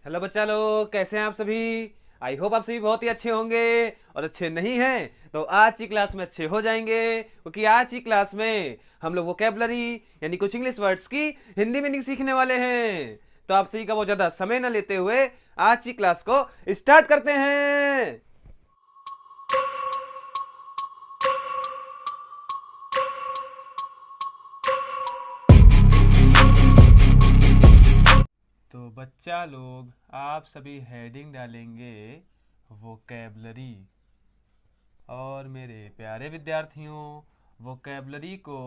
Hello बच्चा लोग, कैसे हैं आप सभी। आई होप आप सभी बहुत ही अच्छे होंगे। और अच्छे नहीं हैं तो आज की क्लास में अच्छे हो जाएंगे, क्योंकि आज की क्लास में हम लोग वोकेबलरी यानी कुछ इंग्लिश वर्ड्स की हिंदी मीनिंग सीखने वाले हैं। तो आप सभी का बहुत ज़्यादा समय न लेते हुए आज की क्लास को स्टार्ट करते हैं। तो बच्चा लोग, आप सभी हेडिंग डालेंगे वोकेबलरी। और मेरे प्यारे विद्यार्थियों, वोकेबलरी को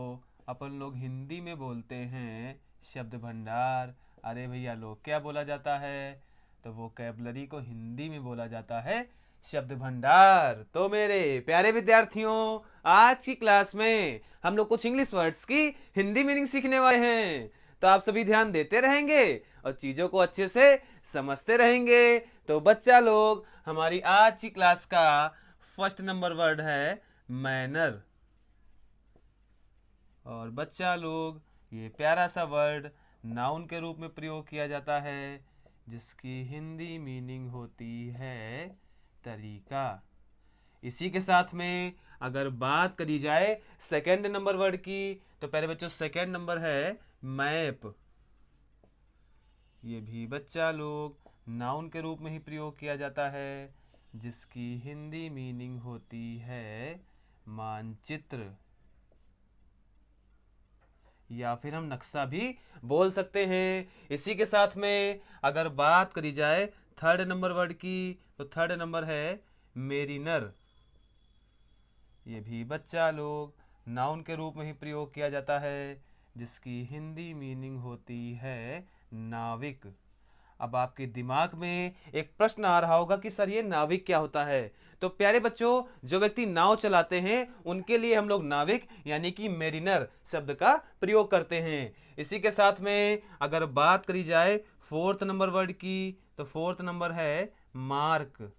अपन लोग हिंदी में बोलते हैं शब्द भंडार। अरे भैया लोग, क्या बोला जाता है? तो वोकेबलरी को हिंदी में बोला जाता है शब्द भंडार। तो मेरे प्यारे विद्यार्थियों, आज की क्लास में हम लोग कुछ इंग्लिश वर्ड्स की हिंदी मीनिंग सीखने वाले हैं। तो आप सभी ध्यान देते रहेंगे और चीज़ों को अच्छे से समझते रहेंगे। तो बच्चा लोग, हमारी आज की क्लास का फर्स्ट नंबर वर्ड है मैनर। और बच्चा लोग, ये प्यारा सा वर्ड नाउन के रूप में प्रयोग किया जाता है, जिसकी हिंदी मीनिंग होती है तरीका। इसी के साथ में अगर बात करी जाए सेकंड नंबर वर्ड की, तो पहले बच्चों सेकंड नंबर है मैप। ये भी बच्चा लोग नाउन के रूप में ही प्रयोग किया जाता है, जिसकी हिंदी मीनिंग होती है मानचित्र, या फिर हम नक्शा भी बोल सकते हैं। इसी के साथ में अगर बात करी जाए थर्ड नंबर वर्ड की, तो थर्ड नंबर है मेरिनर। ये भी बच्चा लोग नाउन के रूप में ही प्रयोग किया जाता है, जिसकी हिंदी मीनिंग होती है नाविक। अब आपके दिमाग में एक प्रश्न आ रहा होगा कि सर ये नाविक क्या होता है। तो प्यारे बच्चों, जो व्यक्ति नाव चलाते हैं उनके लिए हम लोग नाविक यानी कि मेरिनर शब्द का प्रयोग करते हैं। इसी के साथ में अगर बात करी जाए फोर्थ नंबर वर्ड की, तो फोर्थ नंबर है मार्क।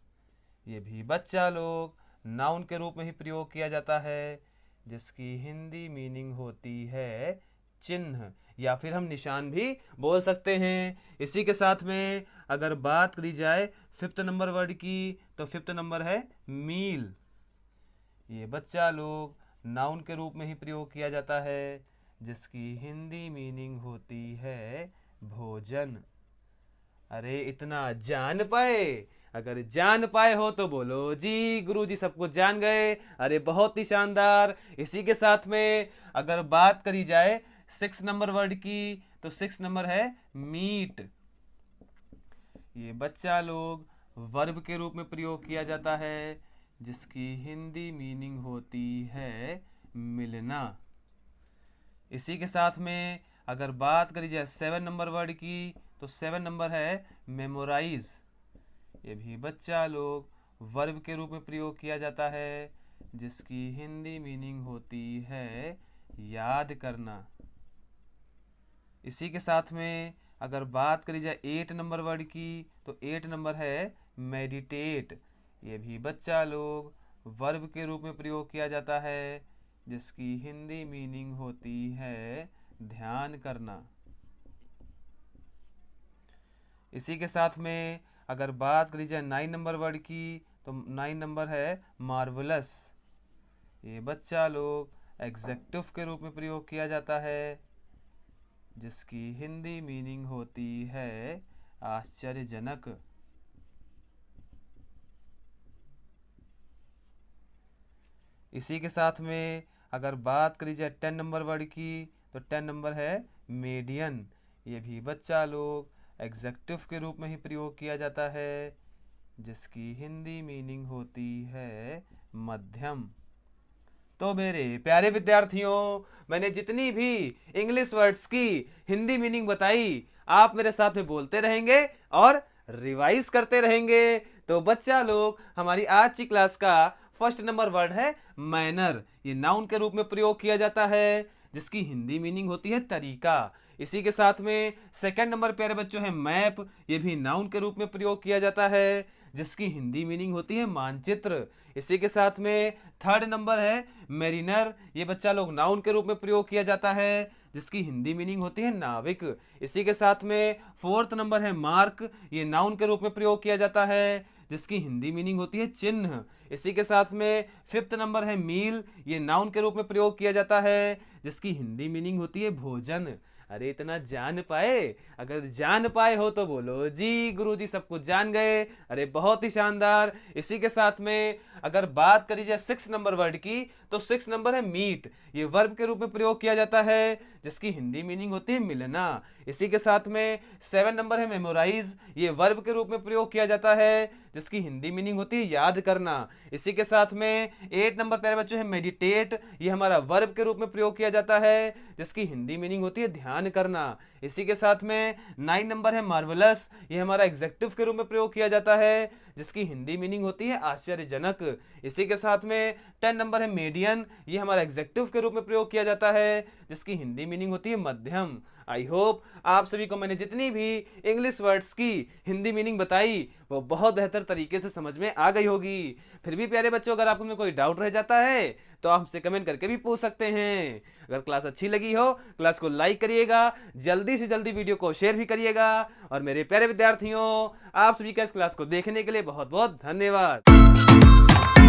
ये भी बच्चा लोग नाउन के रूप में ही प्रयोग किया जाता है, जिसकी हिंदी मीनिंग होती है चिन्ह, या फिर हम निशान भी बोल सकते हैं। इसी के साथ में अगर बात करी जाए फिफ्थ नंबर वर्ड की, तो फिफ्थ नंबर है मील। ये बच्चा लोग नाउन के रूप में ही प्रयोग किया जाता है, जिसकी हिंदी मीनिंग होती है भोजन। अरे इतना जान पाए? अगर जान पाए हो तो बोलो जी गुरुजी सब कुछ जान गए। अरे बहुत ही शानदार। इसी के साथ में अगर बात करी जाए सिक्स नंबर वर्ड की, तो सिक्स नंबर है मीट। ये बच्चा लोग वर्ब के रूप में प्रयोग किया जाता है, जिसकी हिंदी मीनिंग होती है मिलना। इसी के साथ में अगर बात करी जाए सेवन नंबर वर्ड की, तो सेवन नंबर है मेमोराइज। ये भी बच्चा लोग वर्ब के रूप में प्रयोग किया जाता है, जिसकी हिंदी मीनिंग होती है याद करना। इसी के साथ में अगर बात करी जाए एट नंबर वर्ड की, तो एट नंबर है मेडिटेट। ये भी बच्चा लोग वर्ब के रूप में प्रयोग किया जाता है, जिसकी हिंदी मीनिंग होती है ध्यान करना। इसी के साथ में अगर बात करी जाए नाइन नंबर वर्ड की, तो नाइन नंबर है मार्वलस। ये बच्चा लोग एग्जेक्टिव के रूप में प्रयोग किया जाता है, जिसकी हिंदी मीनिंग होती है आश्चर्यजनक। इसी के साथ में अगर बात करी जाए टेन नंबर वर्ड की, तो टेन नंबर है मीडियन। ये भी बच्चा लोग एग्जेक्टिव के रूप में ही प्रयोग किया जाता है, जिसकी हिंदी मीनिंग होती है मध्यम। तो मेरे प्यारे विद्यार्थियों, मैंने जितनी भी इंग्लिश वर्ड्स की हिंदी मीनिंग बताई, आप मेरे साथ में बोलते रहेंगे और रिवाइज करते रहेंगे। तो बच्चा लोग, हमारी आज की क्लास का फर्स्ट नंबर वर्ड है मैनर। ये नाउन के रूप में प्रयोग किया जाता है, जिसकी हिंदी मीनिंग होती है तरीका। इसी के साथ में सेकंड नंबर प्यारे बच्चों है मैप। ये भी नाउन के रूप में प्रयोग किया जाता है, जिसकी हिंदी मीनिंग होती है मानचित्र। इसी के साथ में थर्ड नंबर है मेरिनर। ये बच्चा लोग नाउन के रूप में प्रयोग किया जाता है, जिसकी हिंदी मीनिंग होती है नाविक। इसी के साथ में फोर्थ नंबर है मार्क, ये नाउन के रूप में प्रयोग किया जाता है, जिसकी हिंदी मीनिंग होती है चिन्ह। इसी के साथ में फिफ्थ नंबर है मील, ये नाउन के रूप में प्रयोग किया जाता है, जिसकी हिंदी मीनिंग होती है भोजन। अरे इतना जान पाए, अगर जान पाए हो तो बोलो जी गुरुजी सब कुछ जान गए। अरे बहुत ही शानदार। इसी के साथ में अगर बात करी जाए 6 नंबर वर्ड की, तो 6 नंबर है मीट, ये वर्ब के रूप में प्रयोग किया जाता है, जिसकी हिंदी मीनिंग होती है मिलना। इसी के साथ में 7 नंबर है मेमोराइज, ये वर्ब के रूप में प्रयोग किया जाता है, जिसकी हिंदी मीनिंग होती है याद करना। इसी के साथ में 8 नंबर प्यारे बच्चों है मेडिटेट, ये हमारा वर्ब के रूप में प्रयोग किया जाता है, जिसकी हिंदी मीनिंग होती है ध्यान करना। इसी के साथ में 9 नंबर है मार्वलस, ये हमारा एग्जेक्टिव के रूप में प्रयोग किया जाता है, जिसकी हिंदी मीनिंग होती है आश्चर्यजनक। इसी के साथ में 10 नंबर है मीडियन, ये हमारा एग्जेक्टिव के रूप में प्रयोग किया जाता है, जिसकी हिंदी मीनिंग होती है मध्यम। आई होप आप सभी को मैंने जितनी भी इंग्लिश वर्ड्स की हिंदी मीनिंग बताई वो बहुत बेहतर तरीके से समझ में आ गई होगी। फिर भी प्यारे बच्चों, अगर आपको में कोई डाउट रह जाता है तो आप हमसे कमेंट करके भी पूछ सकते हैं। अगर क्लास अच्छी लगी हो, क्लास को लाइक करिएगा, जल्दी से जल्दी वीडियो को शेयर भी करिएगा। और मेरे प्यारे विद्यार्थियों, आप सभी का इस क्लास को देखने के लिए बहुत बहुत धन्यवाद।